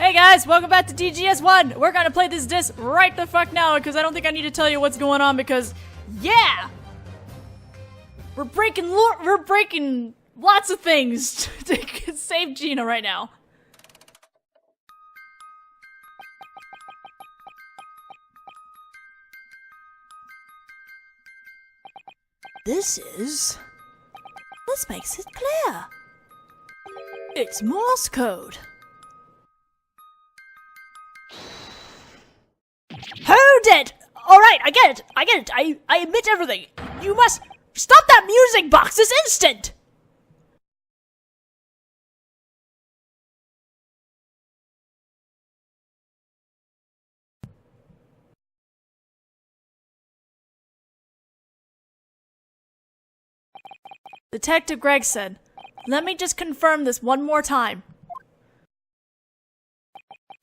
Hey guys, welcome back to DGS1! We're gonna play this disc right the fuck now, because I don't think I need to tell you what's going on, because, yeah! We're breaking lots of things to save Gina right now. This makes it clear. It's Morse code. Hold it! Alright, I get it. I admit everything. You must stop that music box this instant! Detective Gregson, let me just confirm this one more time.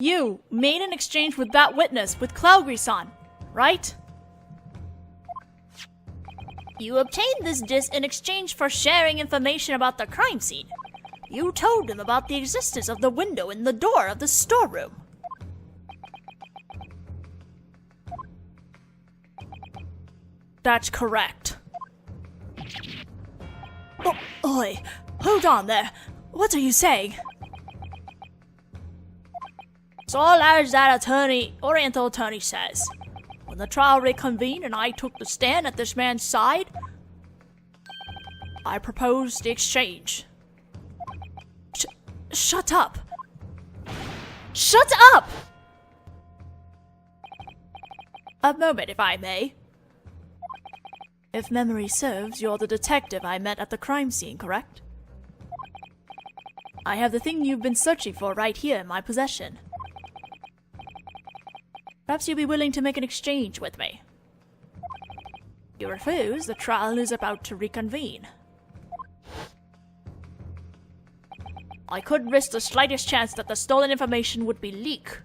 You made an exchange with that witness, with Cloudgrease-san, right? You obtained this disc in exchange for sharing information about the crime scene. You told him about the existence of the window in the door of the storeroom. That's correct. Oh, oi, hold on there. What are you saying? It's all as that Oriental attorney says. When the trial reconvened and I took the stand at this man's side, I proposed the exchange. Shut up! Shut up! A moment, if I may. If memory serves, you're the detective I met at the crime scene, correct? I have the thing you've been searching for right here in my possession. Perhaps you'd be willing to make an exchange with me. You refuse, the trial is about to reconvene. I couldn't risk the slightest chance that the stolen information would be leaked,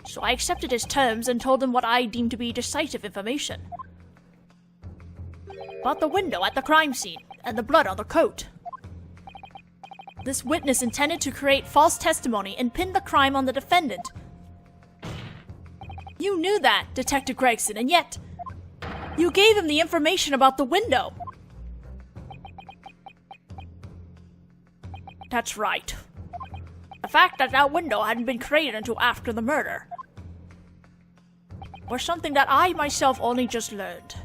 so I accepted his terms and told him what I deemed to be decisive information. About the window at the crime scene, and the blood on the coat. This witness intended to create false testimony and pin the crime on the defendant. You knew that, Detective Gregson, and yet you gave him the information about the window. That's right. The fact that that window hadn't been created until after the murder was something that I myself only just learned.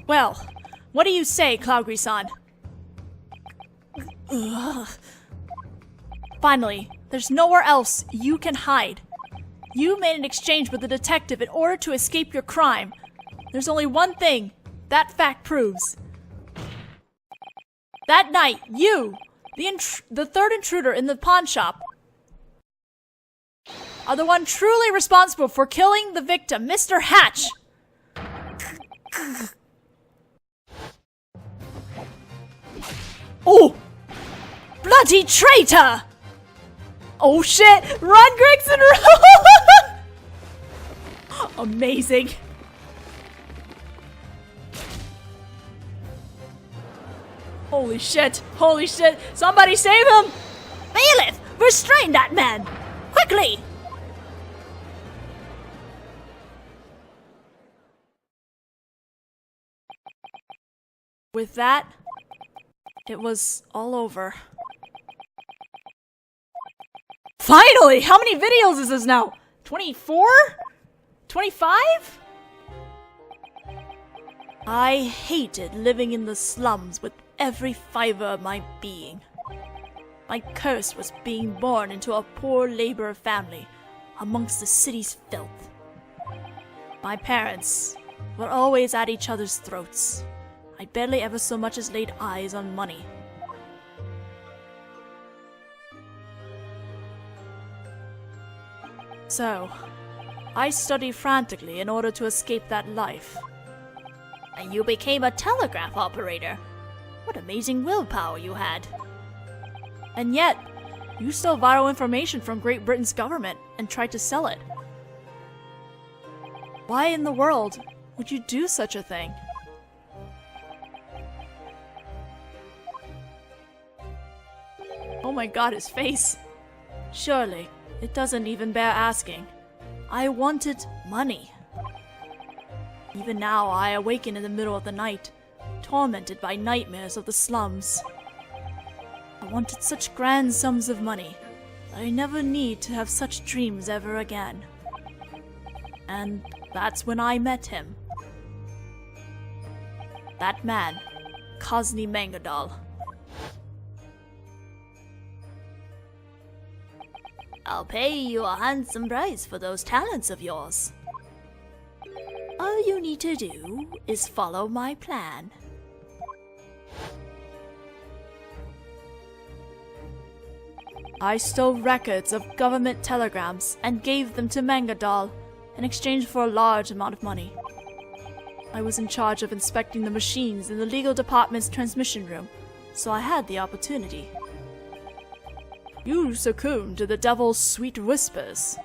Well, what do you say, Cloudgrease-san? Finally, there's nowhere else you can hide. You made an exchange with the detective in order to escape your crime. There's only one thing that fact proves. That night, you, the third intruder in the pawn shop, are the one truly responsible for killing the victim, Mr. Hatch. Oh! Bloody traitor! Oh shit! Run, Gregson, run! Amazing. Holy shit! Holy shit! Somebody save him! Bailiff! Restrain that man! Quickly! With that, it was all over. Finally! How many videos is this now? 24? 25? I hated living in the slums with every fiber of my being. My curse was being born into a poor laborer family amongst the city's filth. My parents were always at each other's throats. I barely ever so much as laid eyes on money. So, I studied frantically in order to escape that life. And you became a telegraph operator. What amazing willpower you had. And yet, you stole vital information from Great Britain's government and tried to sell it. Why in the world would you do such a thing? Oh my god, his face. Surely, it doesn't even bear asking. I wanted money. Even now, I awaken in the middle of the night, tormented by nightmares of the slums. I wanted such grand sums of money that I never need to have such dreams ever again. And that's when I met him. That man, Cosne Mangadal. I'll pay you a handsome price for those talents of yours. All you need to do is follow my plan. I stole records of government telegrams and gave them to Mangadal in exchange for a large amount of money. I was in charge of inspecting the machines in the legal department's transmission room, so I had the opportunity. You succumbed to the devil's sweet whispers.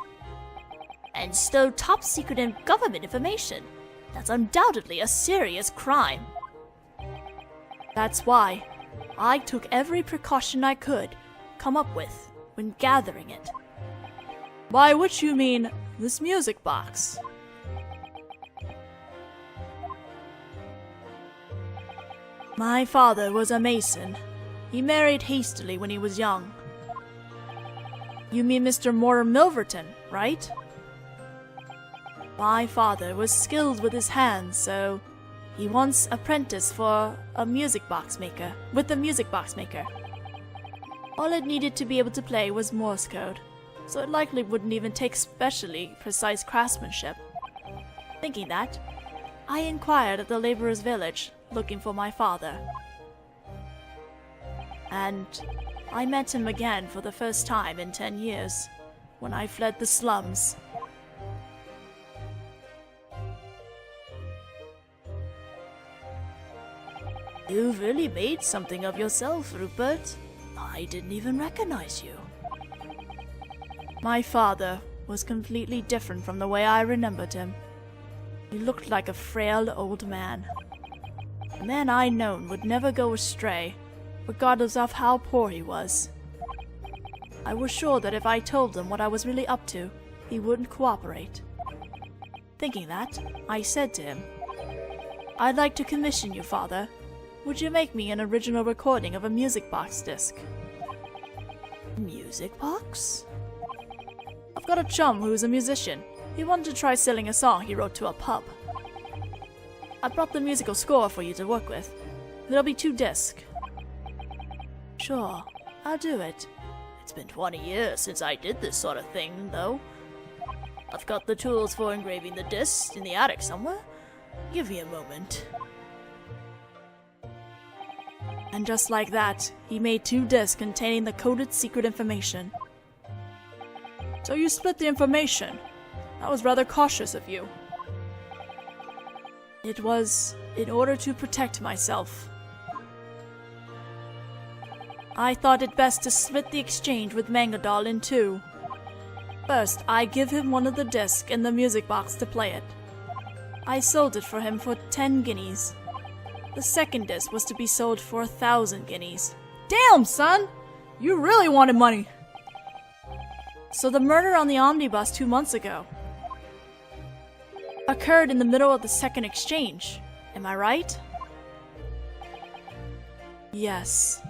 And stole top-secret government information. That's undoubtedly a serious crime. That's why I took every precaution I could come up with when gathering it. By which you mean this music box. My father was a mason. He married hastily when he was young. You mean Mr. Mortimer Milverton, right? My father was skilled with his hands, so he once apprenticed for a music box maker, All it needed to be able to play was Morse code, so it likely wouldn't even take specially precise craftsmanship. Thinking that, I inquired at the laborer's village, looking for my father. And I met him again for the first time in 10 years, when I fled the slums. You've really made something of yourself, Rupert. I didn't even recognize you. My father was completely different from the way I remembered him. He looked like a frail old man. A man I'd known would never go astray, regardless of how poor he was. I was sure that if I told him what I was really up to, he wouldn't cooperate. Thinking that, I said to him, I'd like to commission you, Father. Would you make me an original recording of a music box disc? Music box? I've got a chum who's a musician. He wanted to try selling a song he wrote to a pub. I brought the musical score for you to work with. There'll be 2 discs. Sure, I'll do it. It's been 20 years since I did this sort of thing, though. I've got the tools for engraving the discs in the attic somewhere. Give me a moment. And just like that, he made 2 discs containing the coded secret information. So you split the information. That was rather cautious of you. It was in order to protect myself. I thought it best to split the exchange with Mangadal in 2. First, I give him one of the discs in the music box to play it. I sold it for him for 10 guineas. The second disc was to be sold for 1,000 guineas. Damn, son! You really wanted money! So the murder on the omnibus 2 months ago occurred in the middle of the second exchange. Am I right? Yes.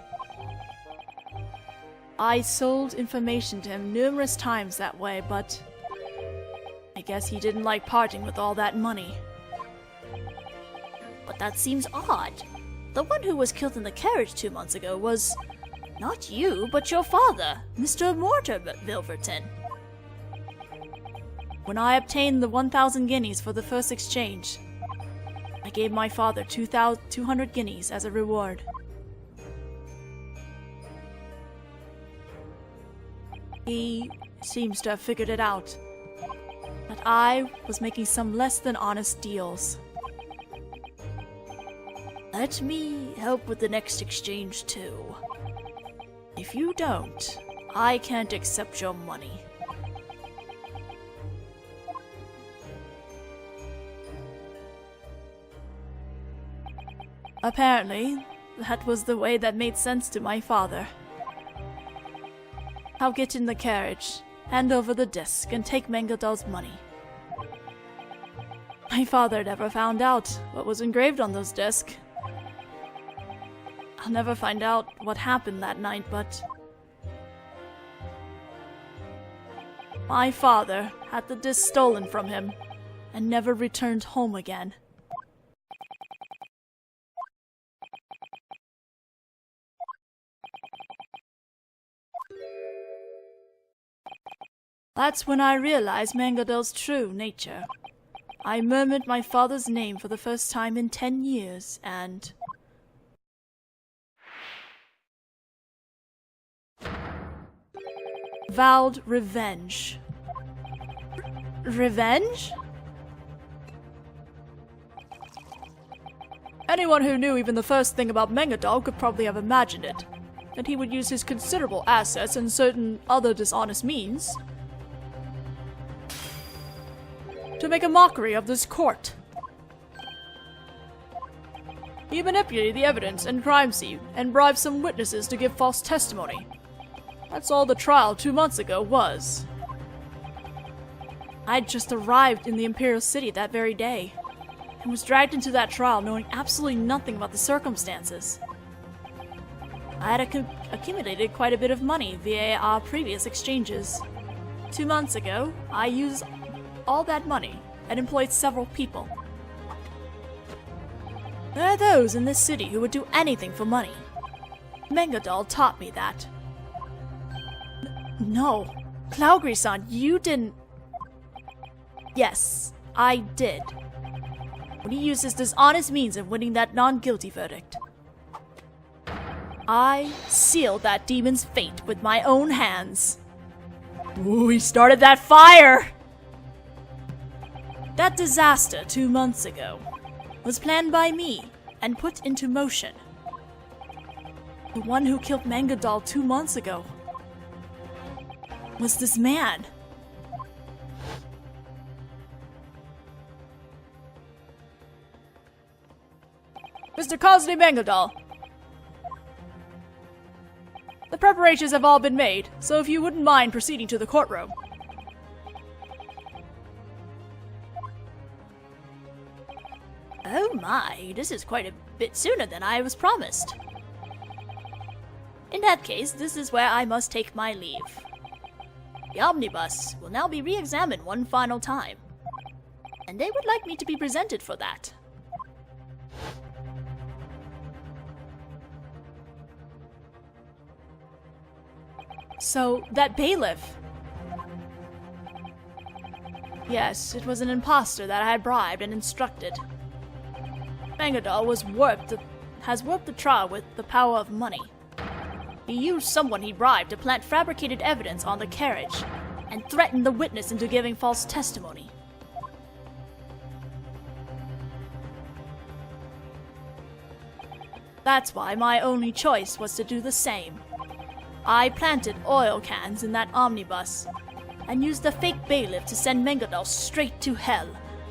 I sold information to him numerous times that way, but I guess he didn't like parting with all that money. But that seems odd. The one who was killed in the carriage 2 months ago was not you, but your father, Mr. Mortimer Milverton. When I obtained the 1,000 guineas for the first exchange, I gave my father 200 guineas as a reward. He seems to have figured it out, that I was making some less than honest deals. Let me help with the next exchange too. If you don't, I can't accept your money. Apparently, that was the way that made sense to my father. I'll get in the carriage, hand over the disc, and take Mangodoll's money. My father never found out what was engraved on those discs. I'll never find out what happened that night, but my father had the disc stolen from him and never returned home again. That's when I realized Mangodoll's true nature. I murmured my father's name for the first time in 10 years, and vowed revenge. Revenge? Anyone who knew even the first thing about Mangodoll could probably have imagined it. That he would use his considerable assets and certain other dishonest means to make a mockery of this court. He manipulated the evidence and crime scene and bribed some witnesses to give false testimony. That's all the trial 2 months ago was. I'd just arrived in the Imperial City that very day and was dragged into that trial knowing absolutely nothing about the circumstances. I had accumulated quite a bit of money via our previous exchanges. 2 months ago, I used all that money and employed several people. There are those in this city who would do anything for money. Mangodoll taught me that. No, Cloudgray-san, you didn't. Yes, I did. When he used his dishonest means of winning that non-guilty verdict. I sealed that demon's fate with my own hands. Ooh, he started that fire! That disaster 2 months ago was planned by me and put into motion. The one who killed Mangodoll 2 months ago was this man. Mr. Cosney Mangodoll. The preparations have all been made, so if you wouldn't mind proceeding to the courtroom. Oh my, this is quite a bit sooner than I was promised. In that case, this is where I must take my leave. The omnibus will now be re-examined one final time, and they would like me to be presented for that. So, that bailiff. Yes, it was an impostor that I had bribed and instructed. Mangodoll has warped the trial with the power of money. He used someone he bribed to plant fabricated evidence on the carriage and threatened the witness into giving false testimony. That's why my only choice was to do the same. I planted oil cans in that omnibus and used the fake bailiff to send Mangodoll straight to hell,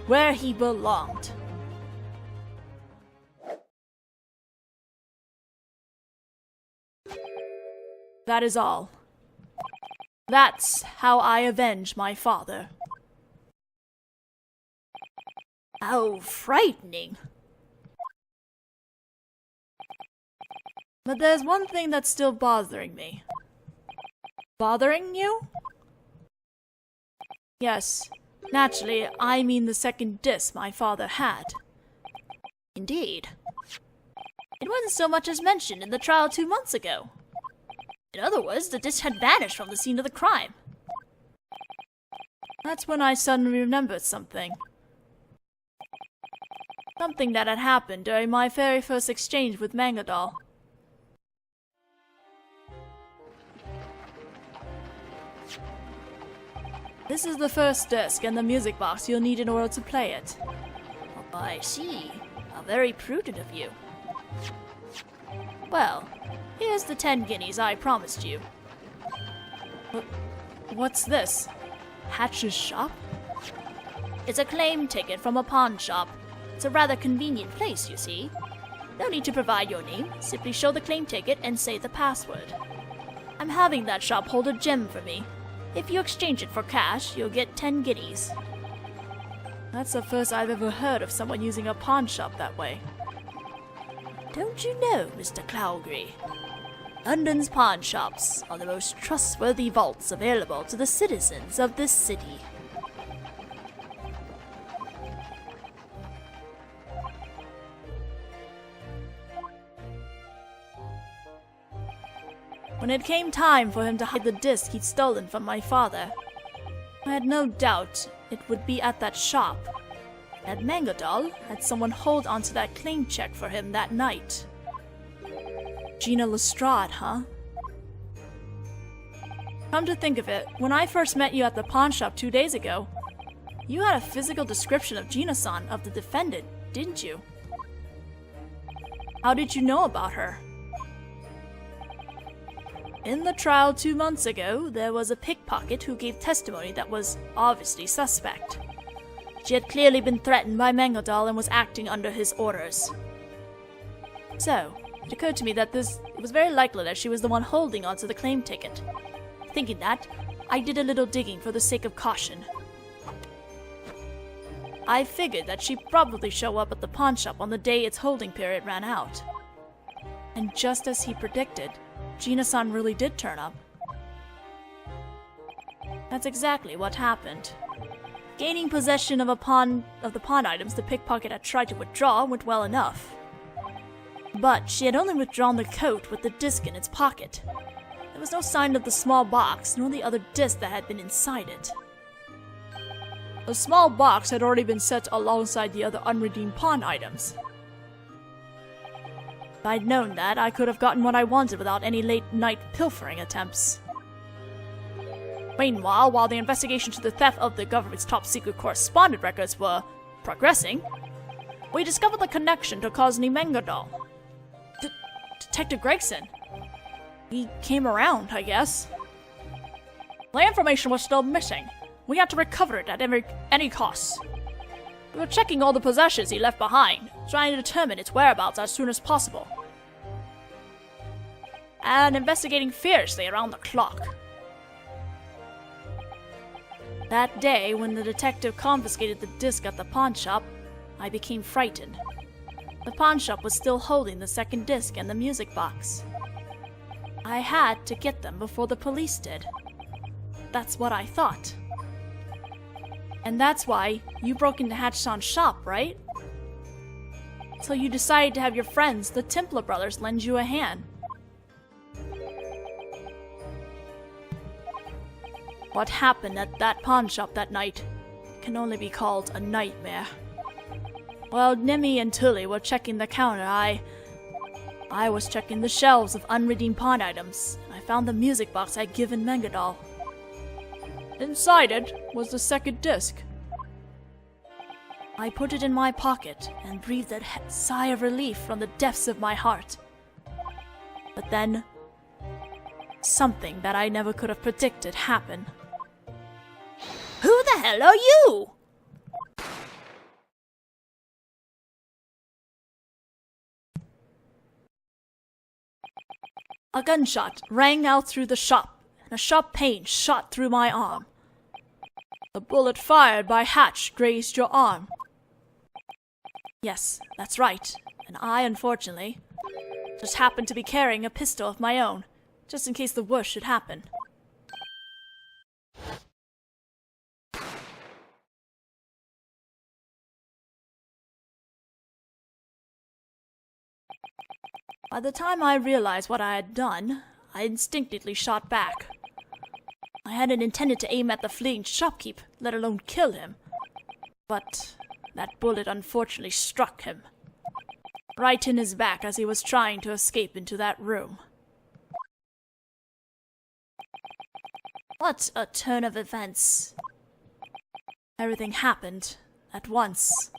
where he belonged. That is all. That's how I avenge my father. How frightening. But there's one thing that's still bothering me. Bothering you? Yes, naturally, I mean the second disc my father had. Indeed. It wasn't so much as mentioned in the trial 2 months ago. In other words, the disc had vanished from the scene of the crime. That's when I suddenly remembered something. Something that had happened during my very first exchange with Mangodoll. This is the first disc and the music box you'll need in order to play it. Oh, I see. How very prudent of you. Well, here's the 10 guineas I promised you. What's this? Hatch's shop? It's a claim ticket from a pawn shop. It's a rather convenient place, you see. No need to provide your name, simply show the claim ticket and say the password. I'm having that shop hold a gem for me. If you exchange it for cash, you'll get 10 guineas. That's the first I've ever heard of someone using a pawn shop that way. Don't you know, Mr. Clowgry? London's pawn shops are the most trustworthy vaults available to the citizens of this city. When it came time for him to hide the disc he'd stolen from my father, I had no doubt it would be at that shop. At Mangodal had someone hold onto that claim check for him that night. Gina Lestrade, huh? Come to think of it, when I first met you at the pawn shop 2 days ago, you had a physical description of Gina-san, of the defendant, didn't you? How did you know about her? In the trial 2 months ago, there was a pickpocket who gave testimony that was obviously suspect. She had clearly been threatened by Mangodal and was acting under his orders. So, it occurred to me that it was very likely that she was the one holding onto the claim ticket. Thinking that, I did a little digging for the sake of caution. I figured that she'd probably show up at the pawn shop on the day its holding period ran out. And just as he predicted, Gina-san really did turn up. That's exactly what happened. Gaining possession of the pawn items the pickpocket had tried to withdraw went well enough. But she had only withdrawn the coat with the disc in its pocket. There was no sign of the small box, nor the other disc that had been inside it. The small box had already been set alongside the other unredeemed pawn items. If I'd known that, I could have gotten what I wanted without any late-night pilfering attempts. Meanwhile, while the investigation to the theft of the government's top-secret correspondent records were progressing, we discovered the connection to Cosney Mangodal. Detective Gregson. He came around, I guess. The information was still missing. We had to recover it at any cost. We were checking all the possessions he left behind, trying to determine its whereabouts as soon as possible. And investigating fiercely around the clock. That day, when the detective confiscated the disc at the pawn shop, I became frightened. The pawn shop was still holding the second disc and the music box. I had to get them before the police did. That's what I thought. And that's why you broke into Hatch-san's shop, right? So you decided to have your friends, the Templar brothers, lend you a hand. What happened at that pawn shop that night can only be called a nightmare. While Nemi and Tully were checking the counter, I was checking the shelves of unredeemed pawn items, and I found the music box I'd given Mangodal. Inside it was the second disc. I put it in my pocket and breathed a sigh of relief from the depths of my heart. But then, something that I never could have predicted happened. Who the hell are you? A gunshot rang out through the shop, and a sharp pain shot through my arm. The bullet fired by Hatch grazed your arm. Yes, that's right, and I, unfortunately, just happened to be carrying a pistol of my own, just in case the worst should happen. By the time I realized what I had done, I instinctively shot back. I hadn't intended to aim at the fleeing shopkeep, let alone kill him. But that bullet unfortunately struck him. Right in his back as he was trying to escape into that room. What a turn of events. Everything happened at once.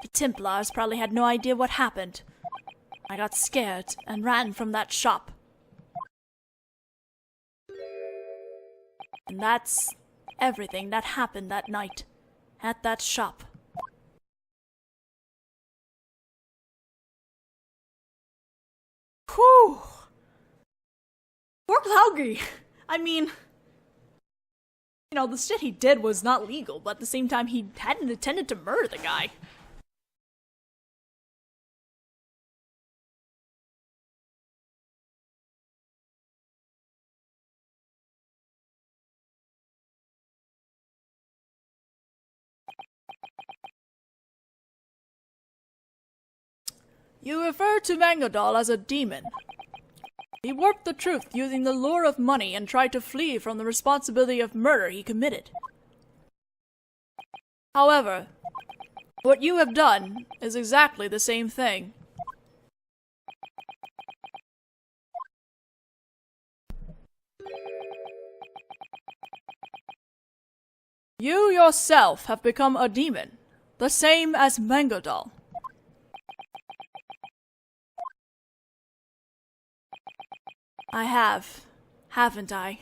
The Templars probably had no idea what happened. I got scared and ran from that shop. And that's everything that happened that night, at that shop. Whew! Poor Cloud Clougy! I mean, the shit he did was not legal, but at the same time, he hadn't intended to murder the guy. You refer to Mangodal as a demon. He warped the truth using the lure of money and tried to flee from the responsibility of murder he committed. However, what you have done is exactly the same thing. You yourself have become a demon, the same as Mangodal. I have, haven't I?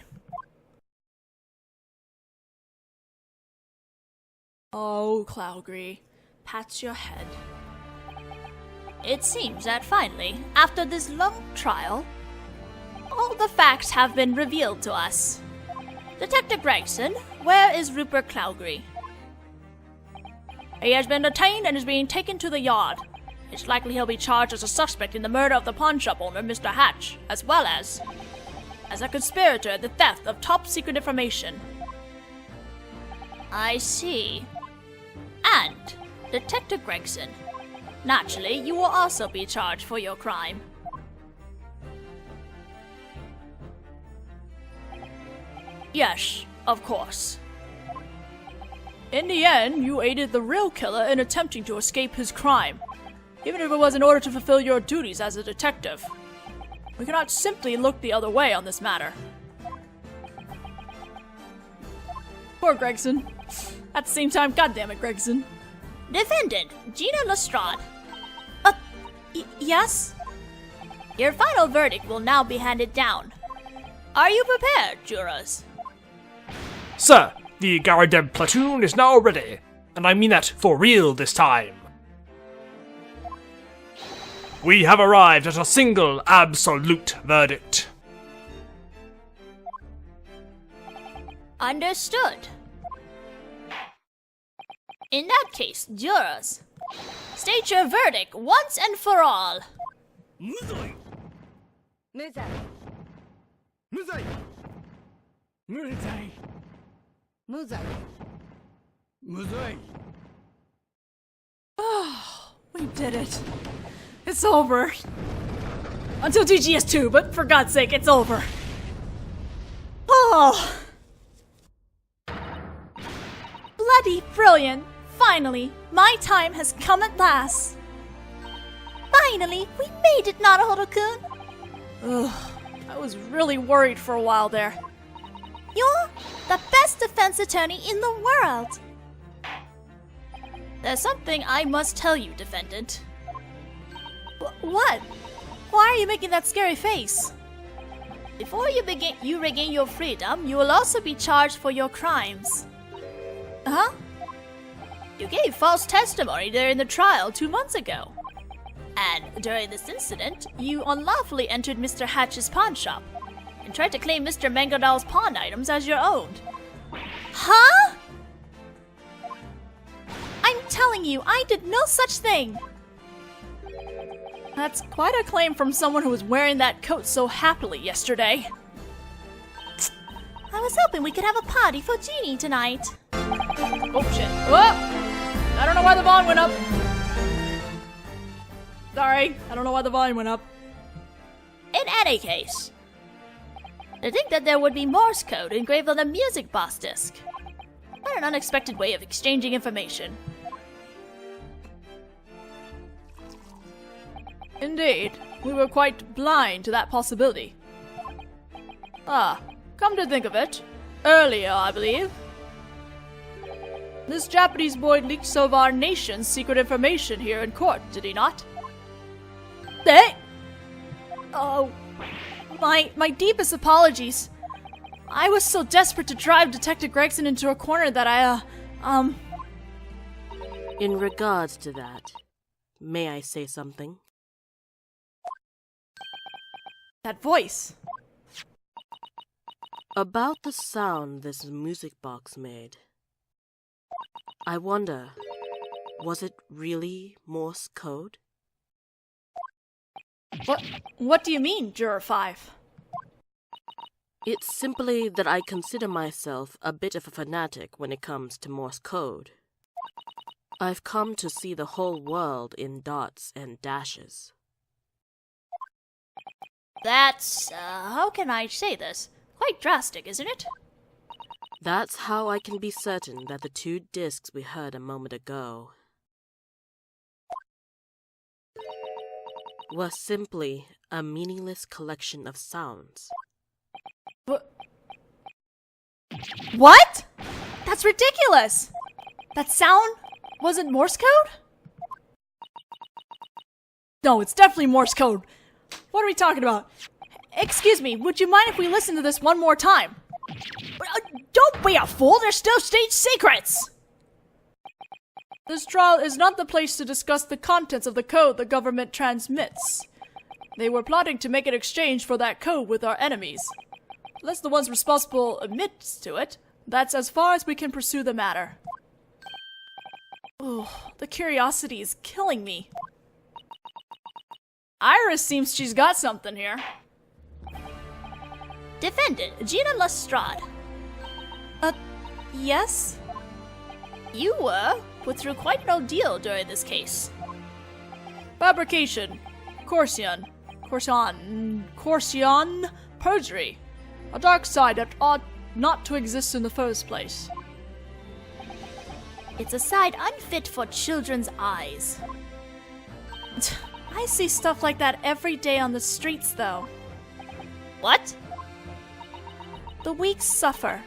Oh, Clougy, pat your head. It seems that finally, after this long trial, all the facts have been revealed to us. Detective Gregson, where is Rupert Clougy? He has been detained and is being taken to the yard. It's likely he'll be charged as a suspect in the murder of the pawnshop owner, Mr. Hatch, as well as a conspirator in the theft of top-secret information. I see. And, Detective Gregson, naturally, you will also be charged for your crime. Yes, of course. In the end, you aided the real killer in attempting to escape his crime, even if it was in order to fulfill your duties as a detective. We cannot simply look the other way on this matter. Poor Gregson. At the same time, goddammit, Gregson. Defendant, Gina Lestrade. Yes? Your final verdict will now be handed down. Are you prepared, jurors? Sir, the Garadeb platoon is now ready, and I mean that for real this time. We have arrived at a single, absolute verdict. Understood. In that case, jurors, state your verdict once and for all. Muzai. Muzai. Muzai. Muzai. Muzai. Oh, we did it. It's over. Until DGS2, but for God's sake, it's over. Oh! Bloody brilliant! Finally, my time has come at last. Finally, we made it, Naruhodō-kun. Ugh, I was really worried for a while there. You're the best defense attorney in the world. There's something I must tell you, defendant. What? Why are you making that scary face? Before you regain your freedom, you will also be charged for your crimes. Huh? You gave false testimony during the trial 2 months ago. And during this incident, you unlawfully entered Mr. Hatch's pawn shop and tried to claim Mr. Mangodal's pawn items as your own. Huh? I'm telling you, I did no such thing. That's quite a claim from someone who was wearing that coat so happily yesterday. I was hoping we could have a party for Jeannie tonight. Oh shit. Whoa! I don't know why the volume went up. Sorry, I don't know why the volume went up. In any case, to think that there would be Morse code engraved on the music box disc. What an unexpected way of exchanging information. Indeed, we were quite blind to that possibility. Ah, come to think of it, earlier, I believe, this Japanese boy leaked some of our nation's secret information here in court, did he not? Eh? Oh, my deepest apologies. I was so desperate to drive Detective Gregson into a corner that In regards to that, may I say something? That voice. About the sound this music box made. I wonder, was it really Morse code? What do you mean, Juror 5? It's simply that I consider myself a bit of a fanatic when it comes to Morse code. I've come to see the whole world in dots and dashes. That's, how can I say this? Quite drastic, isn't it? That's how I can be certain that the 2 discs we heard a moment ago were simply a meaningless collection of sounds. What? That's ridiculous! That sound wasn't Morse code? No, it's definitely Morse code. What are we talking about? Excuse me, would you mind if we listen to this one more time? Don't be a fool, they're still state secrets! This trial is not the place to discuss the contents of the code the government transmits. They were plotting to make an exchange for that code with our enemies. Unless the ones responsible admits to it, that's as far as we can pursue the matter. Oh, the curiosity is killing me. Iris seems she's got something here. Defendant, Gina Lestrade. Yes? You were put through quite an ordeal during this case. Fabrication, coercion, perjury. A dark side that ought not to exist in the first place. It's a side unfit for children's eyes. I see stuff like that every day on the streets, though. What? The weak suffer.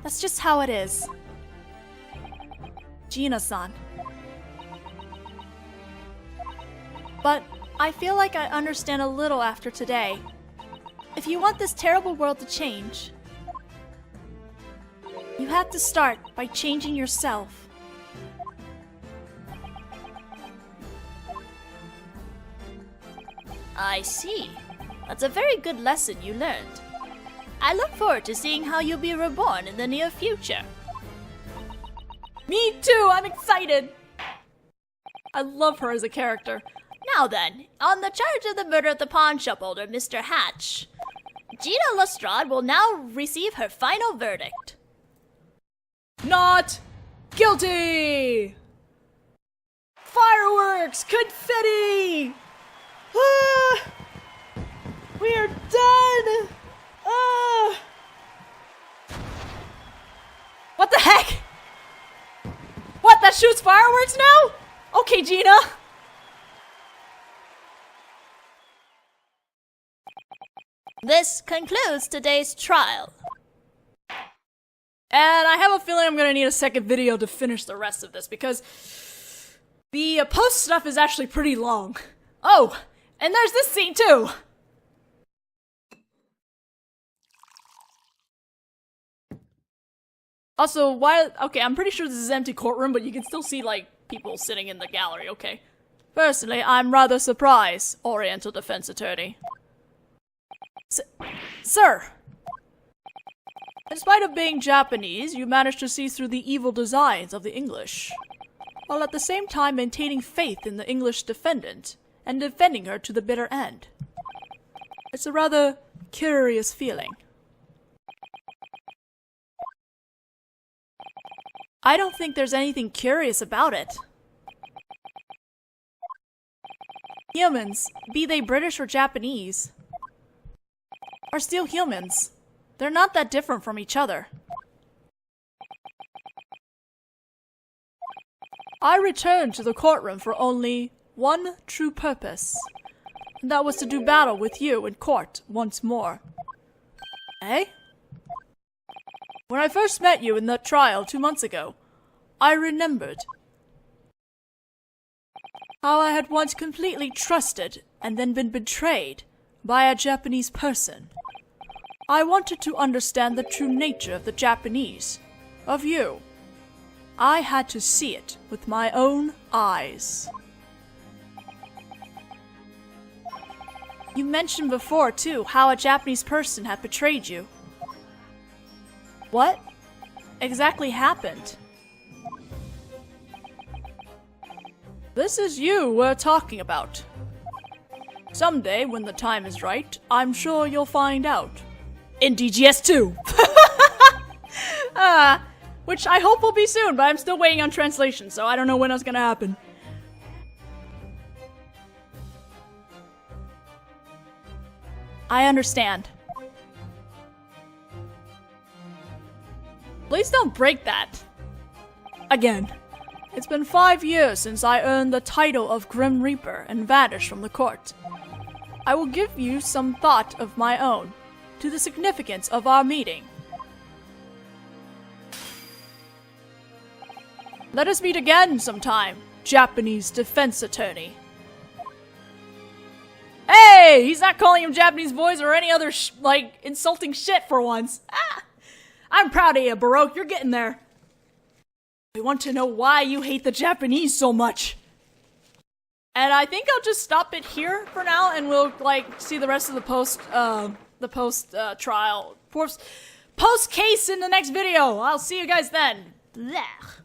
That's just how it is. Gina-san. But I feel like I understand a little after today. If you want this terrible world to change, you have to start by changing yourself. I see. That's a very good lesson you learned. I look forward to seeing how you'll be reborn in the near future. Me too, I'm excited! I love her as a character. Now then, on the charge of the murder of the pawn shop owner, Mr. Hatch, Gina Lestrade will now receive her final verdict. Not guilty! Fireworks! Confetti! Ah! We are done! Ah! What the heck? What, that shoots fireworks now? Okay, Gina. This concludes today's trial. And I have a feeling I'm gonna need a second video to finish the rest of this because the post stuff is actually pretty long. Oh, and there's this scene too. Also, why? Okay, I'm pretty sure this is an empty courtroom, but you can still see, like, people sitting in the gallery, okay? Personally, I'm rather surprised, Oriental Defense Attorney. Sir! In spite of being Japanese, you managed to see through the evil designs of the English, while at the same time maintaining faith in the English defendant and defending her to the bitter end. It's a rather curious feeling. I don't think there's anything curious about it. Humans, be they British or Japanese, are still humans. They're not that different from each other. I returned to the courtroom for only one true purpose, and that was to do battle with you in court once more. Eh? When I first met you in that trial 2 months ago, I remembered how I had once completely trusted and then been betrayed by a Japanese person. I wanted to understand the true nature of the Japanese, of you. I had to see it with my own eyes. You mentioned before, too, how a Japanese person had betrayed you. What exactly happened? This is you we're talking about. Someday, when the time is right, I'm sure you'll find out. In DGS2! Which I hope will be soon, but I'm still waiting on translation, so I don't know when that's gonna happen. I understand. Please don't break that. Again. It's been 5 years since I earned the title of Grim Reaper and vanished from the court. I will give you some thought of my own to the significance of our meeting. Let us meet again sometime, Japanese defense attorney. Hey! He's not calling him Japanese boys or any other, insulting shit for once. I'm proud of you, Baroque. You're getting there. We want to know why you hate the Japanese so much. And I think I'll just stop it here for now, and we'll, see the rest of the post-trial, post-case in the next video. I'll see you guys then. Blech.